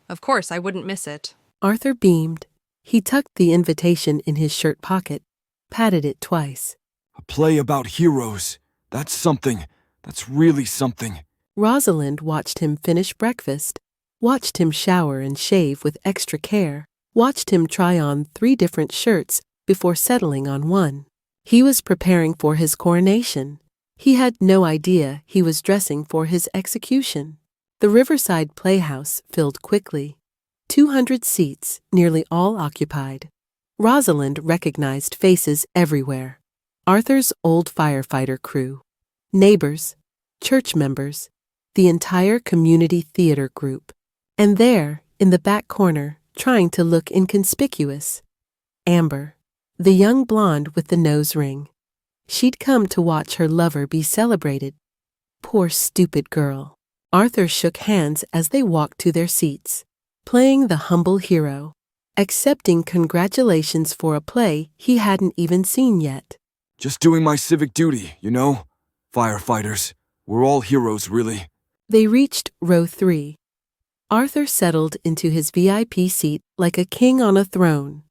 Of course, I wouldn't miss it. Arthur beamed. He tucked the invitation in his shirt pocket, patted it twice. A play about heroes. That's something. That's really something. Rosalind watched him finish breakfast, watched him shower and shave with extra care, watched him try on 3 different shirts before settling on one. He was preparing for his coronation. He had no idea he was dressing for his execution. The Riverside Playhouse filled quickly. 200 seats, nearly all occupied. Rosalind recognized faces everywhere. Arthur's old firefighter crew, neighbors, church members, the entire community theater group. And there, in the back corner, trying to look inconspicuous, Amber, the young blonde with the nose ring. She'd come to watch her lover be celebrated. Poor stupid girl. Arthur shook hands as they walked to their seats, playing the humble hero, accepting congratulations for a play he hadn't even seen yet. Just doing my civic duty, you know? Firefighters. We're all heroes, really. They reached row 3. Arthur settled into his VIP seat like a king on a throne.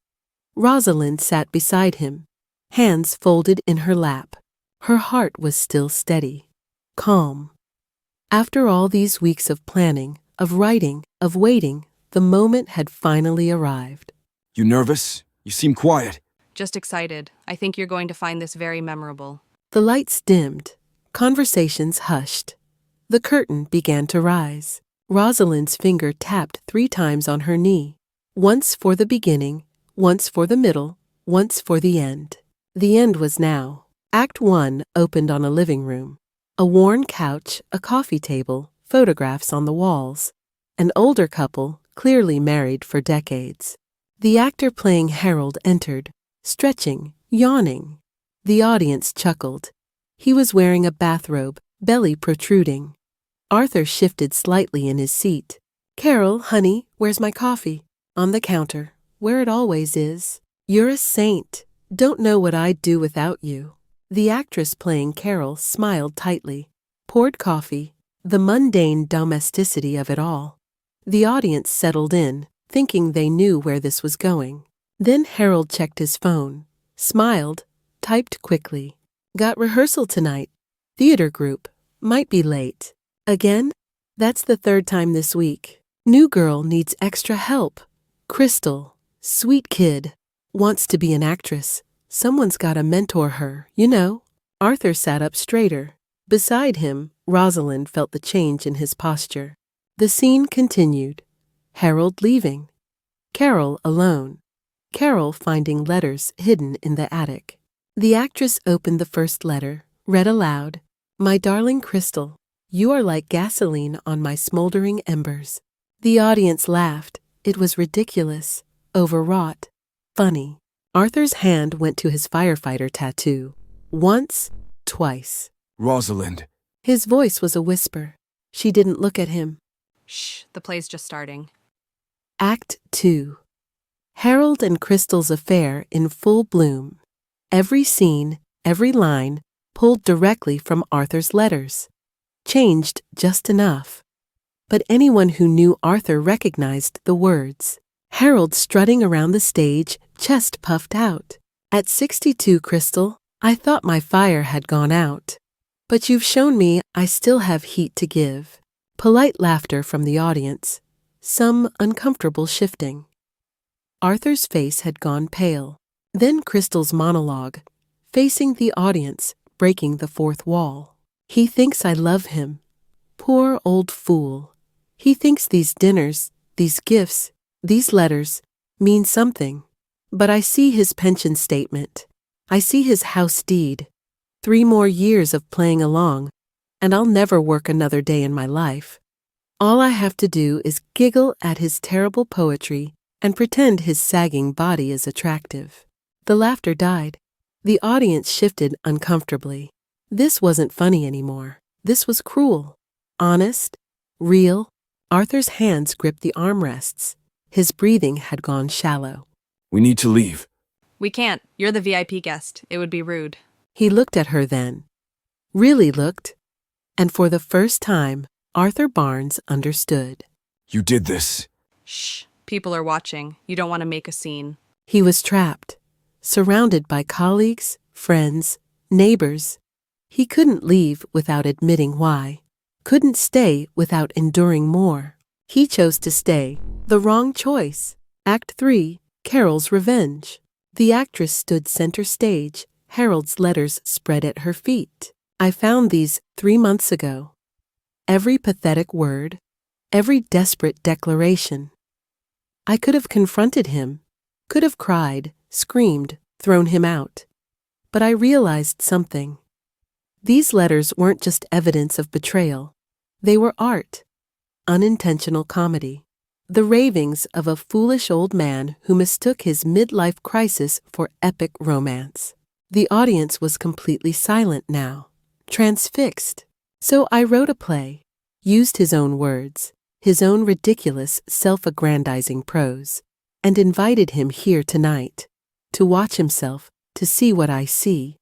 Rosalind sat beside him, hands folded in her lap. Her heart was still steady, calm. After all these weeks of planning, of writing, of waiting, the moment had finally arrived. You nervous? You seem quiet. Just excited. I think you're going to find this very memorable. The lights dimmed. Conversations hushed. The curtain began to rise. Rosalind's finger tapped 3 times on her knee. Once for the beginning, once for the middle, once for the end. The end was now. Act 1 opened on a living room. A worn couch, a coffee table, photographs on the walls. An older couple, clearly married for decades. The actor playing Harold entered, stretching, yawning. The audience chuckled. He was wearing a bathrobe, belly protruding. Arthur shifted slightly in his seat. "Carol, honey, where's my coffee?" "On the counter, where it always is." "You're a saint. Don't know what I'd do without you." The actress playing Carol smiled tightly, poured coffee, the mundane domesticity of it all. The audience settled in, thinking they knew where this was going. Then Harold checked his phone, smiled, typed quickly. "Got rehearsal tonight. Theater group. Might be late." "Again? That's the 3rd time this week. New girl needs extra help. Crystal, Sweet kid. Wants to be an actress. Someone's gotta mentor her, you know. Arthur sat up straighter. Beside him, Rosalind felt the change in his posture. The scene continued. Harold leaving. Carol alone. Carol finding letters hidden in the attic. The actress opened the first letter, read aloud, "My darling Crystal, you are like gasoline on my smoldering embers." The audience laughed. It was ridiculous, overwrought, funny. Arthur's hand went to his firefighter tattoo. Once, twice. Rosalind. His voice was a whisper. She didn't look at him. Shh, the play's just starting. Act 2. Harold and Crystal's affair in full bloom. Every scene, every line, pulled directly from Arthur's letters. Changed just enough. But anyone who knew Arthur recognized the words. Harold strutting around the stage, chest puffed out. "At 62, Crystal, I thought my fire had gone out. But you've shown me I still have heat to give." Polite laughter from the audience. Some uncomfortable shifting. Arthur's face had gone pale. Then Crystal's monologue, facing the audience, breaking the fourth wall. "He thinks I love him. Poor old fool. He thinks these dinners, these gifts, these letters mean something. But I see his pension statement. I see his house deed. 3 more years of playing along, and I'll never work another day in my life. All I have to do is giggle at his terrible poetry and pretend his sagging body is attractive." The laughter died. The audience shifted uncomfortably. This wasn't funny anymore. This was cruel. Honest. Real. Arthur's hands gripped the armrests. His breathing had gone shallow. We need to leave. We can't. You're the VIP guest. It would be rude. He looked at her then. Really looked. And for the first time, Arthur Barnes understood. You did this. Shh. People are watching. You don't want to make a scene. He was trapped, surrounded by colleagues, friends, neighbors. He couldn't leave without admitting why. Couldn't stay without enduring more. He chose to stay. The wrong choice. Act 3, Carol's Revenge. The actress stood center stage, Harold's letters spread at her feet. "I found these 3 months ago. Every pathetic word, every desperate declaration. I could have confronted him, could have cried, screamed, thrown him out. But I realized something. These letters weren't just evidence of betrayal. They were art, unintentional comedy. The ravings of a foolish old man who mistook his midlife crisis for epic romance. The audience was completely silent now, transfixed. So I wrote a play, used his own words, his own ridiculous, self-aggrandizing prose, and invited him here tonight, to watch himself, to see what I see.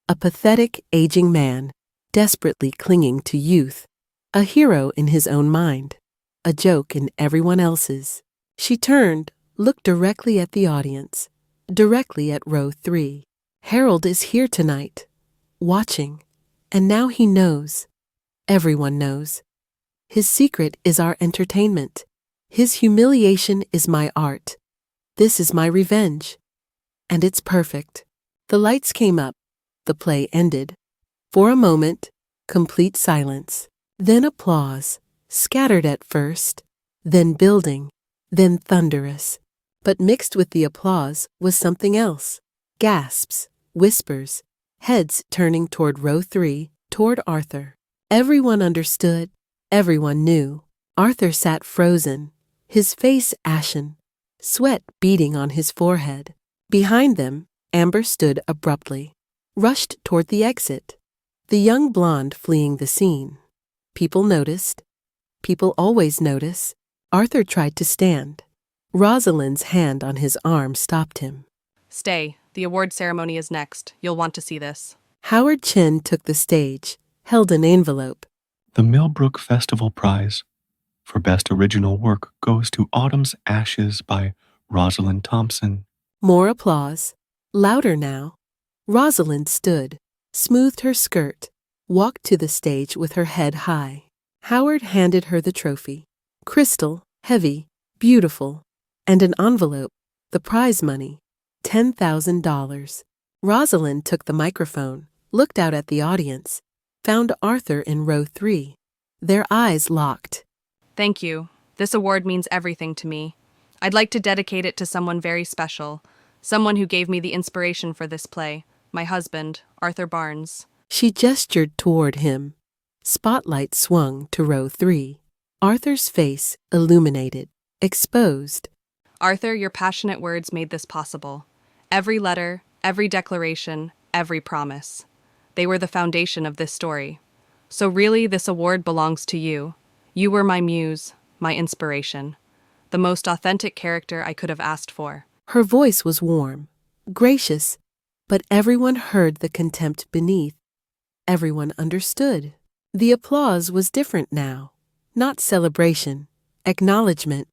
A pathetic, aging man, desperately clinging to youth, a hero in his own mind, a joke in everyone else's." She turned, looked directly at the audience, directly at row 3. "Harold is here tonight, watching, and now he knows. Everyone knows. His secret is our entertainment. His humiliation is my art. This is my revenge. And it's perfect." The lights came up. The play ended. For a moment, complete silence. Then applause, scattered at first, then building, then thunderous. But mixed with the applause was something else. Gasps, whispers, heads turning toward row 3, toward Arthur. Everyone understood. Everyone knew. Arthur sat frozen, his face ashen, sweat beading on his forehead. Behind them, Amber stood abruptly, rushed toward the exit, the young blonde fleeing the scene. People noticed. People always notice. Arthur tried to stand. Rosalind's hand on his arm stopped him. Stay. The award ceremony is next. You'll want to see this. Howard Chin took the stage, held an envelope. The Millbrook Festival Prize for Best Original Work goes to Autumn's Ashes by Rosalind Thompson. More applause. Louder now. Rosalind stood, smoothed her skirt, walked to the stage with her head high. Howard handed her the trophy. Crystal, heavy, beautiful, and an envelope, the prize money, $10,000. Rosalind took the microphone, looked out at the audience, found Arthur in row 3. Their eyes locked. Thank you. This award means everything to me. I'd like to dedicate it to someone very special, someone who gave me the inspiration for this play, my husband, Arthur Barnes. She gestured toward him. Spotlight swung to row 3. Arthur's face illuminated, exposed. Arthur, your passionate words made this possible. Every letter, every declaration, every promise. They were the foundation of this story. So really, this award belongs to you. You were my muse, my inspiration. The most authentic character I could have asked for. Her voice was warm, gracious, but everyone heard the contempt beneath. Everyone understood. The applause was different now. Not celebration, acknowledgement,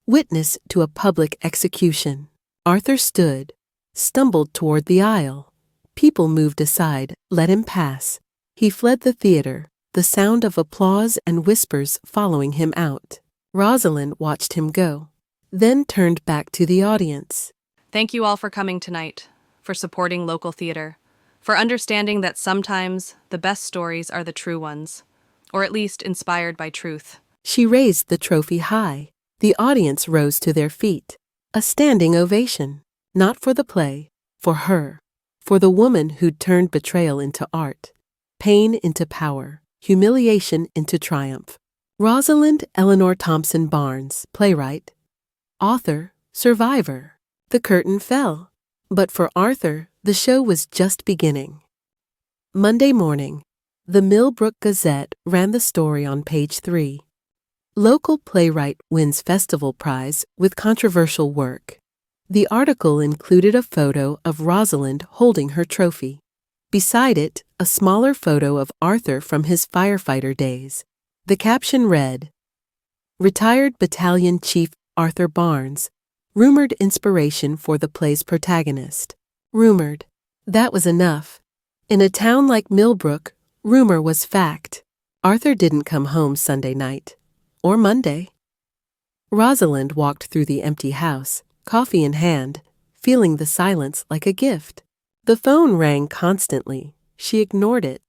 witness to a public execution. Arthur stood, stumbled toward the aisle. People moved aside, let him pass. He fled the theater, the sound of applause and whispers following him out. Rosalind watched him go, then turned back to the audience. Thank you all for coming tonight, for supporting local theater, for understanding that sometimes the best stories are the true ones, or at least inspired by truth. She raised the trophy high. The audience rose to their feet. A standing ovation, not for the play, for her, for the woman who'd turned betrayal into art, pain into power, humiliation into triumph. Rosalind Eleanor Thompson Barnes, playwright, author, survivor. The curtain fell. But for Arthur, the show was just beginning. Monday morning, the Millbrook Gazette ran the story on page 3. Local playwright wins festival prize with controversial work. The article included a photo of Rosalind holding her trophy. Beside it, a smaller photo of Arthur from his firefighter days. The caption read, "Retired Battalion Chief Arthur Barnes, rumored inspiration for the play's protagonist." Rumored. That was enough. In a town like Millbrook, rumor was fact. Arthur didn't come home Sunday night. Or Monday. Rosalind walked through the empty house, coffee in hand, feeling the silence like a gift. The phone rang constantly. She ignored it.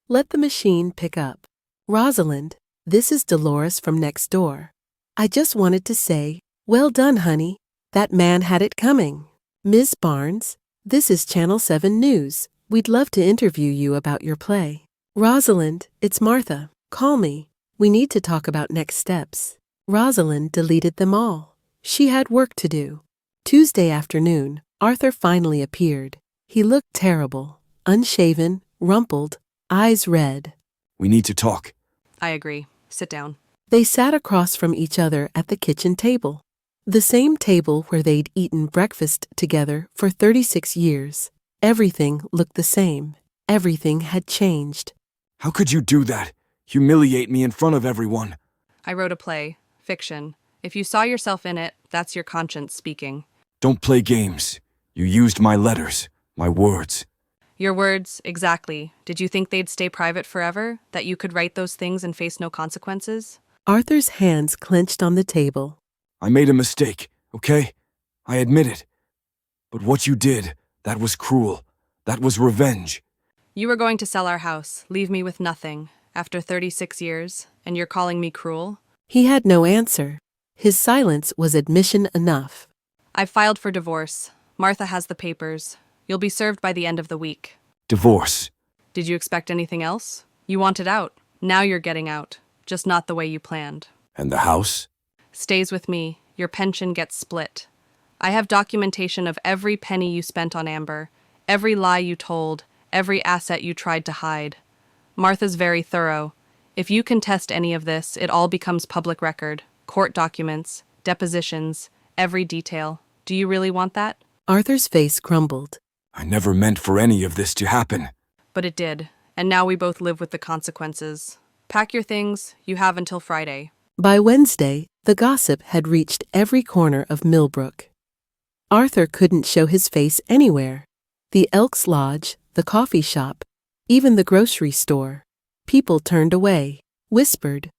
Let the machine pick up. "Rosalind, this is Dolores from next door. I just wanted to say, well done, honey. That man had it coming. Ms. Barnes, this is Channel 7 News. We'd love to interview you about your play." "Rosalind, it's Martha. Call me. We need to talk about next steps." Rosalind deleted them all. She had work to do. Tuesday afternoon, Arthur finally appeared. He looked terrible, unshaven, rumpled, eyes red. We need to talk. I agree. Sit down. They sat across from each other at the kitchen table. The same table where they'd eaten breakfast together for 36 years. Everything looked the same. Everything had changed. How could you do that? Humiliate me in front of everyone. I wrote a play, fiction. If you saw yourself in it, that's your conscience speaking. Don't play games. You used my letters, my words. Your words, exactly. Did you think they'd stay private forever? That you could write those things and face no consequences? Arthur's hands clenched on the table. I made a mistake, okay? I admit it. But what you did, that was cruel. That was revenge. You were going to sell our house, leave me with nothing, after 36 years, and you're calling me cruel? He had no answer. His silence was admission enough. I've filed for divorce. Martha has the papers. You'll be served by the end of the week. Divorce. Did you expect anything else? You wanted out. Now you're getting out. Just not the way you planned. And the house? Stays with me. Your pension gets split. I have documentation of every penny you spent on Amber, every lie you told, every asset you tried to hide. Martha's very thorough. If you contest any of this, it all becomes public record. Court documents, depositions, every detail. Do you really want that? Arthur's face crumbled. I never meant for any of this to happen. But it did, and now we both live with the consequences. Pack your things. You have until Friday. By Wednesday, the gossip had reached every corner of Millbrook. Arthur couldn't show his face anywhere. The Elks Lodge, the coffee shop, even the grocery store. People turned away, whispered.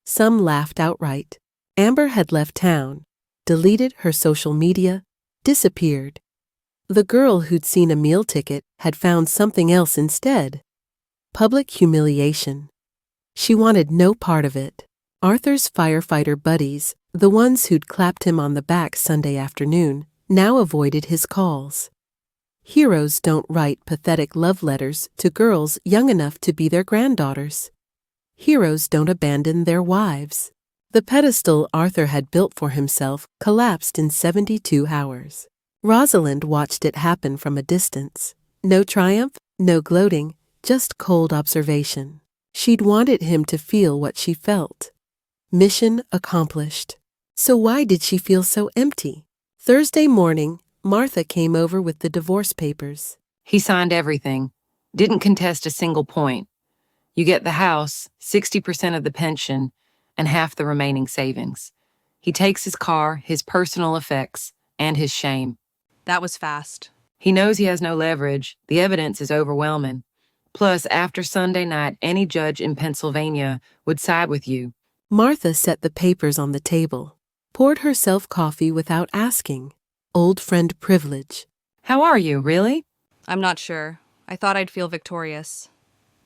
Some laughed outright. Amber had left town, deleted her social media, disappeared. The girl who'd seen a meal ticket had found something else instead. Public humiliation. She wanted no part of it. Arthur's firefighter buddies, the ones who'd clapped him on the back Sunday afternoon, now avoided his calls. Heroes don't write pathetic love letters to girls young enough to be their granddaughters. Heroes don't abandon their wives. The pedestal Arthur had built for himself collapsed in 72 hours. Rosalind watched it happen from a distance. No triumph, no gloating, just cold observation. She'd wanted him to feel what she felt. Mission accomplished. So why did she feel so empty? Thursday morning, Martha came over with the divorce papers. He signed everything. Didn't contest a single point. You get the house, 60% of the pension, and half the remaining savings. He takes his car, his personal effects, and his shame. That was fast. He knows he has no leverage. The evidence is overwhelming. Plus, after Sunday night, any judge in Pennsylvania would side with you. Martha set the papers on the table, poured herself coffee without asking. Old friend privilege. How are you, really? I'm not sure. I thought I'd feel victorious.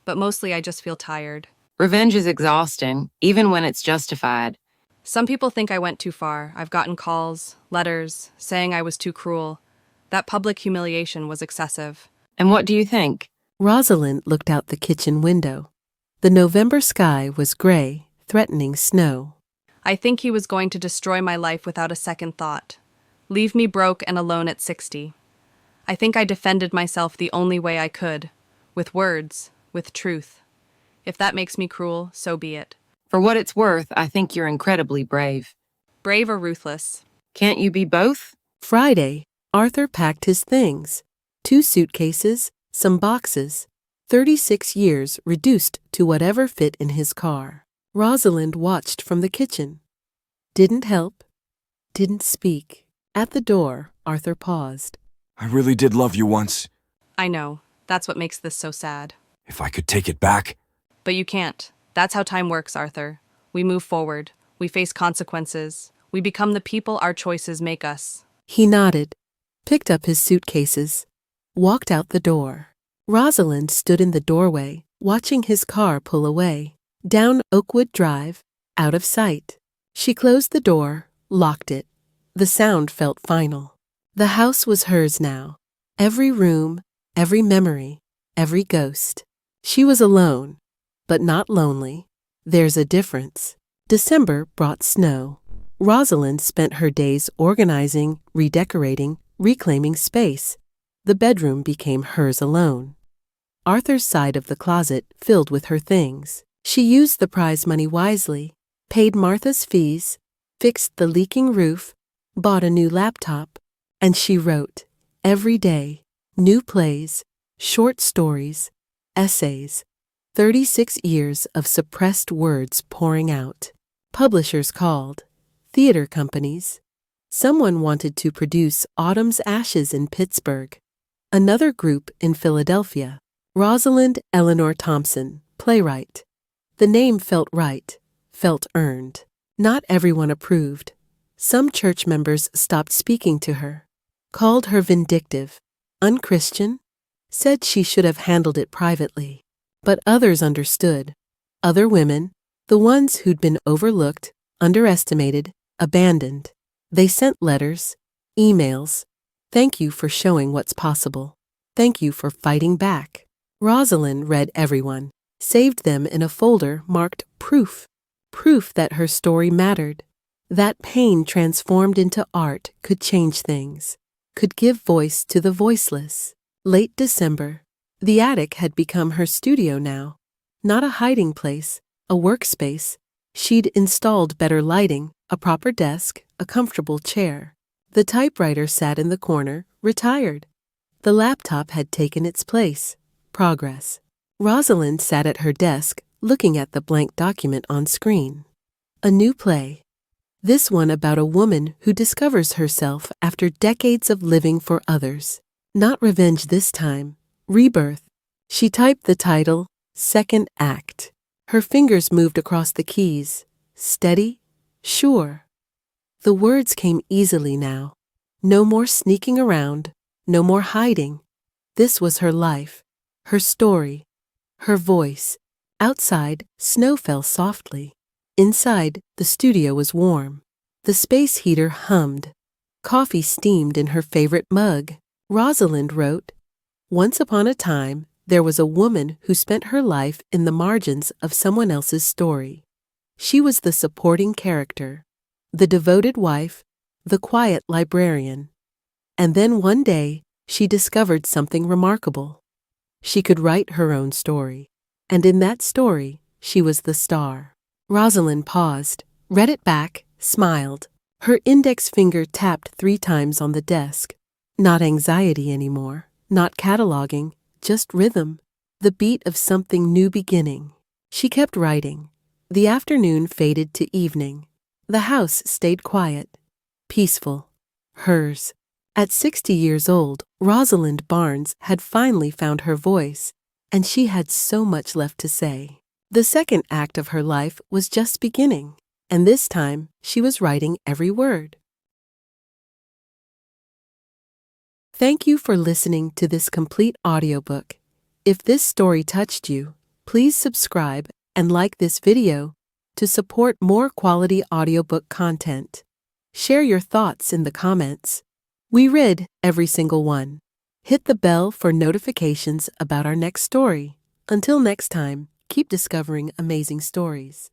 But mostly I just feel tired. Revenge is exhausting, even when it's justified. Some people think I went too far. I've gotten calls, letters, saying I was too cruel. That public humiliation was excessive. And what do you think? Rosalind looked out the kitchen window. The November sky was gray, threatening snow. I think he was going to destroy my life without a second thought. Leave me broke and alone at 60. I think I defended myself the only way I could. With words, with truth. If that makes me cruel, so be it. For what it's worth, I think you're incredibly brave. Brave or ruthless? Can't you be both? Friday, Arthur packed his things. 2 suitcases, some boxes. 36 years reduced to whatever fit in his car. Rosalind watched from the kitchen. Didn't help. Didn't speak. At the door, Arthur paused. I really did love you once. I know. That's what makes this so sad. If I could take it back. But you can't. That's how time works, Arthur. We move forward. We face consequences. We become the people our choices make us. He nodded, picked up his suitcases, walked out the door. Rosalind stood in the doorway, watching his car pull away. Down Oakwood Drive, out of sight. She closed the door, locked it. The sound felt final. The house was hers now. Every room, every memory, every ghost. She was alone, but not lonely. There's a difference. December brought snow. Rosalind spent her days organizing, redecorating, reclaiming space. The bedroom became hers alone. Arthur's side of the closet filled with her things. She used the prize money wisely, paid Martha's fees, fixed the leaking roof, bought a new laptop, and she wrote, every day, new plays, short stories, essays, 36 years of suppressed words pouring out. Publishers called, theater companies. Someone wanted to produce Autumn's Ashes in Pittsburgh. Another group in Philadelphia. Rosalind Eleanor Thompson, playwright. The name felt right, felt earned. Not everyone approved. Some church members stopped speaking to her, called her vindictive, unchristian, said she should have handled it privately. But others understood. Other women, the ones who'd been overlooked, underestimated, abandoned. They sent letters, emails. Thank you for showing what's possible. Thank you for fighting back. Rosalind read everyone, saved them in a folder marked proof. Proof that her story mattered. That pain transformed into art could change things, could give voice to the voiceless. Late December, the attic had become her studio now. Not a hiding place, a workspace. She'd installed better lighting, a proper desk, a comfortable chair. The typewriter sat in the corner, retired. The laptop had taken its place. Progress. Rosalind sat at her desk, looking at the blank document on screen. A new play. This one about a woman who discovers herself after decades of living for others. Not revenge this time, rebirth. She typed the title, Second Act. Her fingers moved across the keys. Steady, sure. The words came easily now. No more sneaking around, no more hiding. This was her life, her story, her voice. Outside, snow fell softly. Inside, the studio was warm. The space heater hummed. Coffee steamed in her favorite mug. Rosalind wrote, "Once upon a time, there was a woman who spent her life in the margins of someone else's story. She was the supporting character, the devoted wife, the quiet librarian. And then one day, she discovered something remarkable. She could write her own story, and in that story, she was the star." Rosalind paused, read it back, smiled. Her index finger tapped 3 times on the desk. Not anxiety anymore, not cataloging, just rhythm, the beat of something new beginning. She kept writing. The afternoon faded to evening. The house stayed quiet, peaceful, hers. At 60 years old, Rosalind Barnes had finally found her voice, and she had so much left to say. The second act of her life was just beginning, and this time she was writing every word. Thank you for listening to this complete audiobook. If this story touched you, please subscribe and like this video to support more quality audiobook content. Share your thoughts in the comments. We read every single one. Hit the bell for notifications about our next story. Until next time, keep discovering amazing stories.